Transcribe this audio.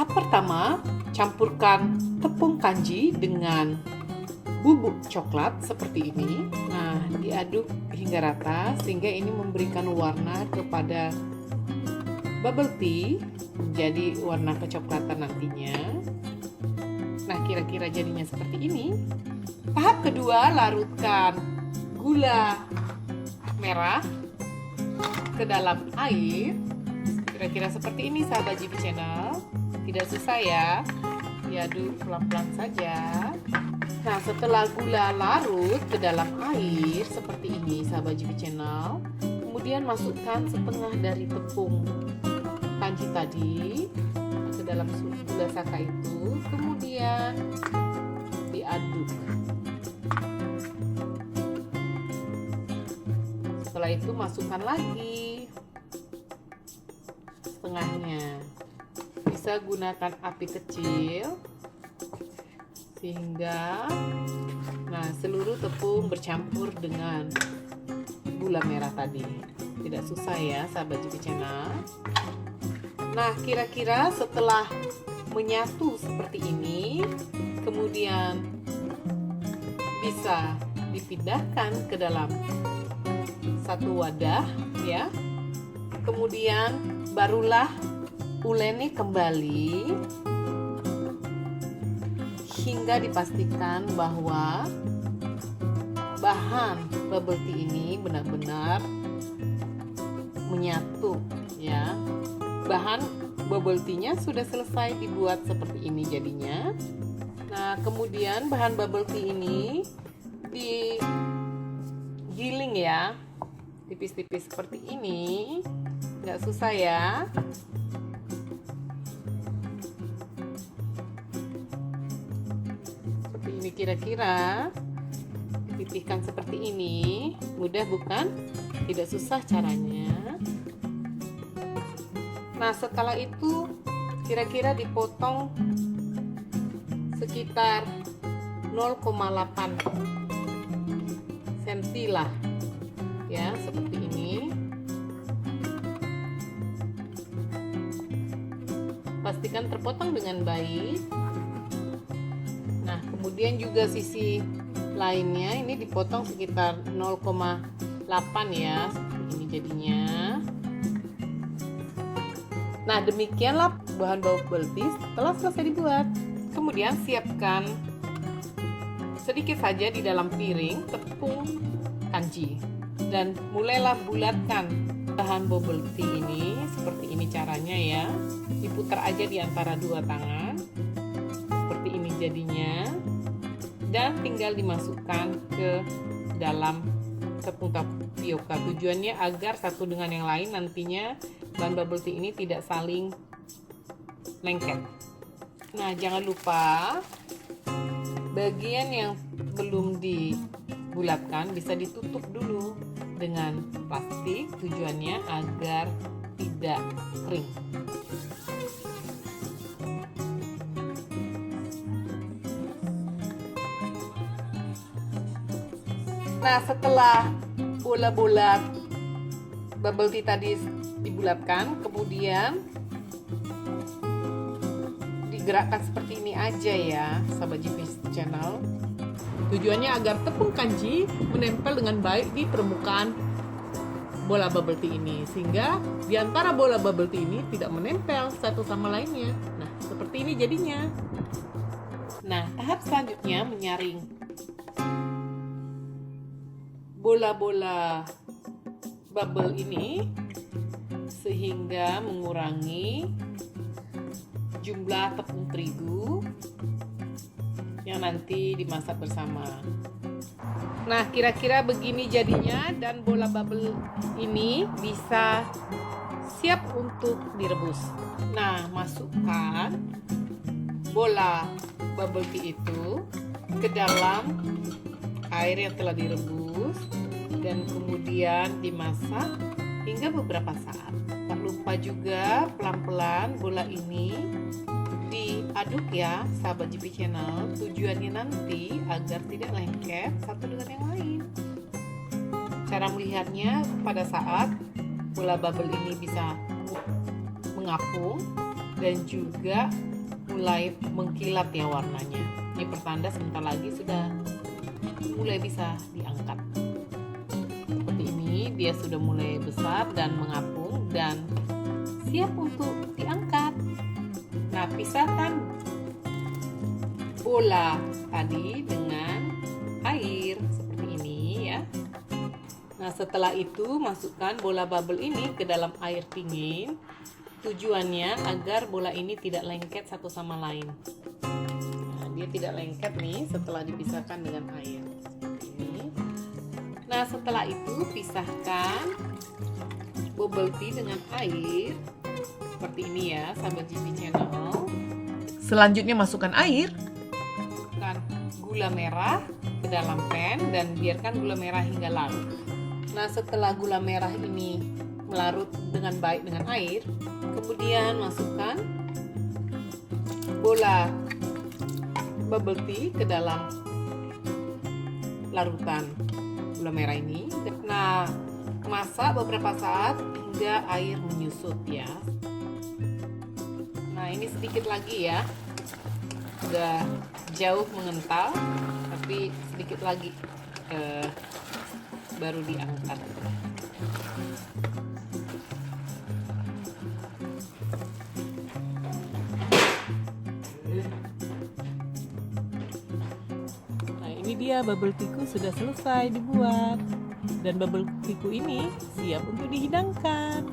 Tahap pertama, campurkan tepung kanji dengan bubuk coklat seperti ini. Nah, diaduk hingga rata sehingga ini memberikan warna kepada bubble tea, menjadi warna kecoklatan nantinya. Nah, kira-kira jadinya seperti ini. Tahap kedua, larutkan gula merah ke dalam air. Kira-kira seperti ini sahabat GB Channel. Tidak susah ya, diaduk pelan-pelan saja. Nah, setelah gula larut ke dalam air seperti ini sahabat GB Channel, kemudian masukkan setengah dari tepung kanji tadi ke dalam gula saka itu, kemudian diaduk. Setelah itu masukkan lagi setengahnya. Bisa gunakan api kecil sehingga seluruh tepung bercampur dengan gula merah tadi. Tidak susah ya sahabat GB Channel. Nah, kira-kira setelah menyatu seperti ini, kemudian bisa dipindahkan ke dalam satu wadah ya. Kemudian barulah uleni kembali hingga dipastikan bahwa bahan bubble tea ini benar-benar menyatu ya. Bahan bubble tea-nya sudah selesai dibuat seperti ini jadinya. Nah, kemudian bahan bubble tea ini digiling ya, tipis-tipis seperti ini. Nggak susah ya. Seperti ini kira-kira, dipipihkan seperti ini. Mudah bukan? Tidak susah caranya. Nah, setelah itu kira-kira dipotong sekitar 0,8 cm lah ya, seperti ini. Pastikan terpotong dengan baik. Nah, kemudian juga sisi lainnya ini dipotong sekitar 0,8 ya, seperti ini jadinya. Nah, demikianlah bahan bubble tea telah selesai dibuat. Kemudian siapkan sedikit saja di dalam piring tepung kanji dan mulailah bulatkan bahan bubble tea ini. Seperti ini caranya ya. Diputar aja di antara dua tangan. Seperti ini jadinya. Dan tinggal dimasukkan ke dalam tepung tapioka. Tujuannya agar satu dengan yang lain nantinya bahan bubble tea ini tidak saling lengket. Nah, jangan lupa bagian yang belum dibulatkan bisa ditutup dulu dengan plastik. Tujuannya agar tidak kering. Nah, setelah bola-bola bubble tea tadi dibulatkan, kemudian digerakkan seperti ini aja ya sahabat GB Channel. Tujuannya agar tepung kanji menempel dengan baik di permukaan bola bubble tea ini, sehingga di antara bola bubble tea ini tidak menempel satu sama lainnya. Nah, seperti ini jadinya. Nah, tahap selanjutnya menyaring bola-bola bubble ini sehingga mengurangi jumlah tepung terigu yang nanti dimasak bersama. Nah, kira-kira begini jadinya, dan bola bubble ini bisa siap untuk direbus. Nah, masukkan bola bubble tea itu ke dalam air yang telah direbus dan kemudian dimasak hingga beberapa saat. Tak lupa juga pelan-pelan bola ini diaduk ya sahabat GB Channel. Tujuannya nanti agar tidak lengket satu dengan yang lain. Cara melihatnya pada saat bola bubble ini bisa mengapung, dan juga mulai mengkilat ya warnanya. Ini pertanda sebentar lagi sudah mulai bisa diangkat. Seperti ini, dia sudah mulai besar dan mengapung dan siap untuk diangkat. Nah, pisahkan bola tadi dengan air seperti ini ya. Nah, setelah itu masukkan bola bubble ini ke dalam air dingin. Tujuannya agar bola ini tidak lengket satu sama lain. Nah, dia tidak lengket nih setelah dipisahkan dengan air. Seperti ini. Nah, setelah itu pisahkan bubble tea dengan air. Seperti ini ya, sahabat GB Channel. Selanjutnya masukkan air. Masukkan gula merah ke dalam pan dan biarkan gula merah hingga larut. Nah, setelah gula merah ini melarut dengan baik dengan air, kemudian masukkan bola bubble tea ke dalam larutan gula merah ini. Nah, masak beberapa saat hingga air menyusut ya. Nah, ini sedikit lagi ya. Sudah jauh mengental, tapi sedikit lagi baru diangkat. Nah, ini dia bubble tea-ku sudah selesai dibuat. Dan bubble tea-ku ini siap untuk dihidangkan.